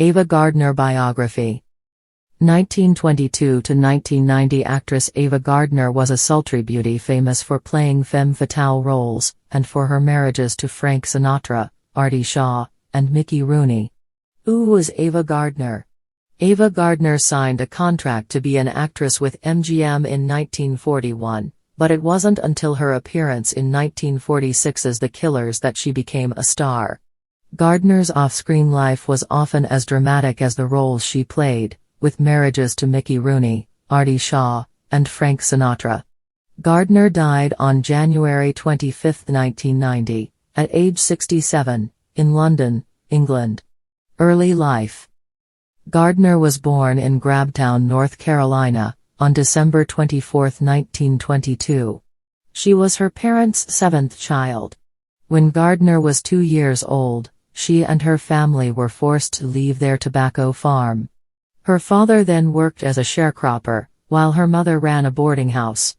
Ava Gardner Biography. 1922 to 1990 actress Ava Gardner was a sultry beauty famous for playing femme fatale roles, and for her marriages to Frank Sinatra, Artie and Mickey Rooney. Who was Ava Gardner? Ava Gardner signed a contract to be an actress with MGM in 1941, but it wasn't until her appearance in 1946's The Killers that she became a star. Gardner's off-screen life was often as dramatic as the roles she played, with marriages to Mickey Rooney, Artie and Frank Sinatra. Gardner died on January 25, 1990, at age 67, in London, England. Early life. Gardner was born in Grabtown, North Carolina, on December 24, 1922. She was her parents' seventh child. When Gardner was 2 years old, she and her family were forced to leave their tobacco farm. Her father then worked as a sharecropper, while her mother ran a boarding house.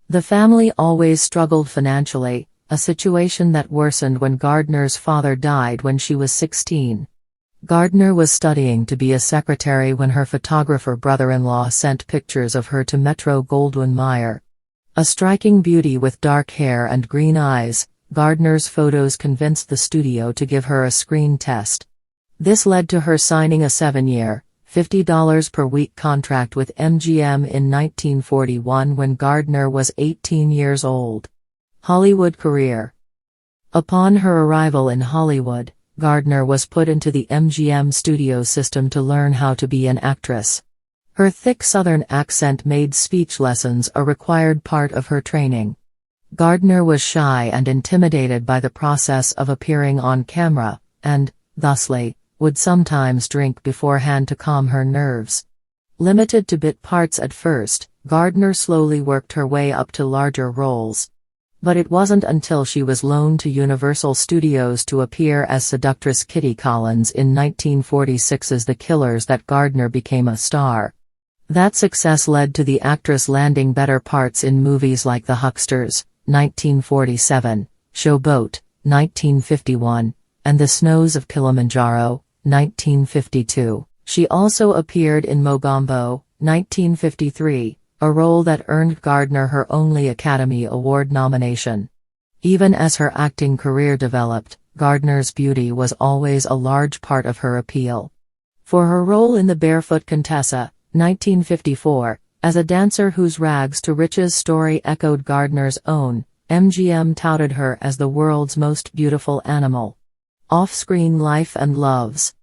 The family always struggled financially, a situation that worsened when Gardner's father died when she was 16. Gardner was studying to be a secretary when her photographer brother-in-law sent pictures of her to Metro-Goldwyn-Mayer. A striking beauty with dark hair and green eyes, Gardner's photos convinced the studio to give her a screen test. This led to her signing a 7-year, $50 per week contract with MGM in 1941 when Gardner was 18 years old. Hollywood career. Upon her arrival in Hollywood, Gardner was put into the MGM studio system to learn how to be an actress. Her thick Southern accent made speech lessons a required part of her training. Gardner was shy and intimidated by the process of appearing on camera, and, thusly, would sometimes drink beforehand to calm her nerves. Limited to bit parts at first, Gardner slowly worked her way up to larger roles. But it wasn't until she was loaned to Universal Studios to appear as seductress Kitty Collins in 1946's The Killers that Gardner became a star. That success led to the actress landing better parts in movies like The Hucksters, 1947, Showboat, 1951, and The Snows of Kilimanjaro, 1952. She also appeared in Mogambo, 1953, a role that earned Gardner her only Academy Award nomination. Even as her acting career developed, Gardner's beauty was always a large part of her appeal. For her role in The Barefoot Contessa, 1954, as a dancer whose rags to riches story echoed Gardner's own, MGM touted her as the world's most beautiful animal. Off-screen life and loves.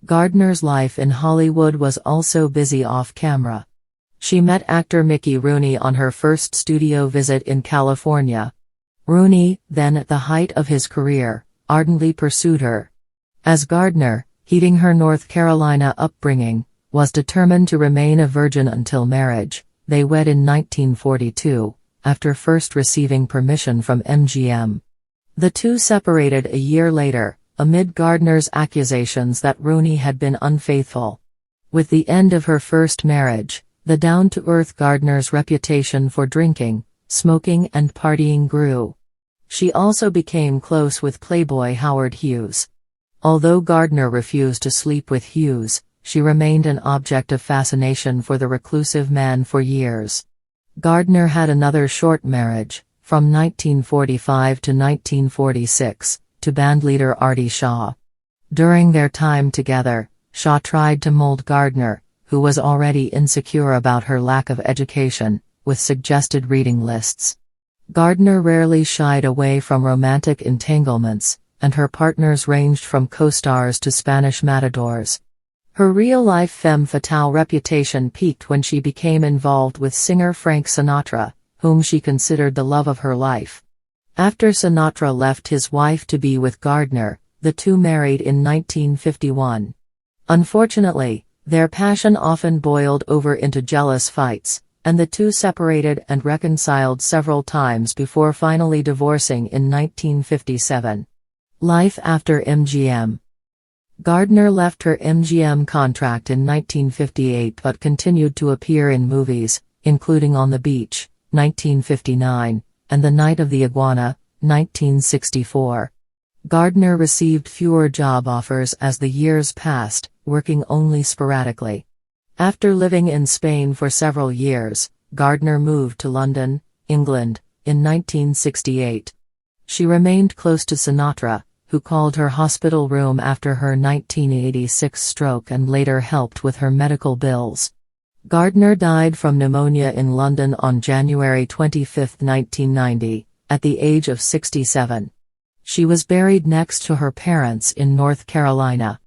Gardner's life in Hollywood was also busy off-camera. She met actor Mickey Rooney on her first studio visit in California. Rooney, then at the height of his career, ardently pursued her. As Gardner, heeding her North Carolina upbringing, was determined to remain a virgin until marriage, they wed in 1942, after first receiving permission from MGM. The two separated a year later, amid Gardner's accusations that Rooney had been unfaithful. With the end of her first marriage, the down-to-earth Gardner's reputation for drinking, smoking and partying grew. She also became close with playboy Howard Hughes. Although Gardner refused to sleep with Hughes, she remained an object of fascination for the reclusive man for years. Gardner had another short marriage, from 1945 to 1946, to bandleader Artie. During their time together, Shaw tried to mold Gardner, who was already insecure about her lack of education, with suggested reading lists. Gardner rarely shied away from romantic entanglements, and her partners ranged from co-stars to Spanish matadors. Her real-life femme fatale reputation peaked when she became involved with singer Frank Sinatra, whom she considered the love of her life. After Sinatra left his wife to be with Gardner, the two married in 1951. Unfortunately, their passion often boiled over into jealous fights, and the two separated and reconciled several times before finally divorcing in 1957. Life after MGM. Gardner left her MGM contract in 1958 but continued to appear in movies, including On the Beach, 1959, and The Night of the Iguana, 1964. Gardner received fewer job offers as the years passed, working only sporadically. After living in Spain for several years, Gardner moved to London, England, in 1968. She remained close to Sinatra, who called her hospital room after her 1986 stroke and later helped with her medical bills. Gardner died from pneumonia in London on January 25, 1990, at the age of 67. She was buried next to her parents in North Carolina.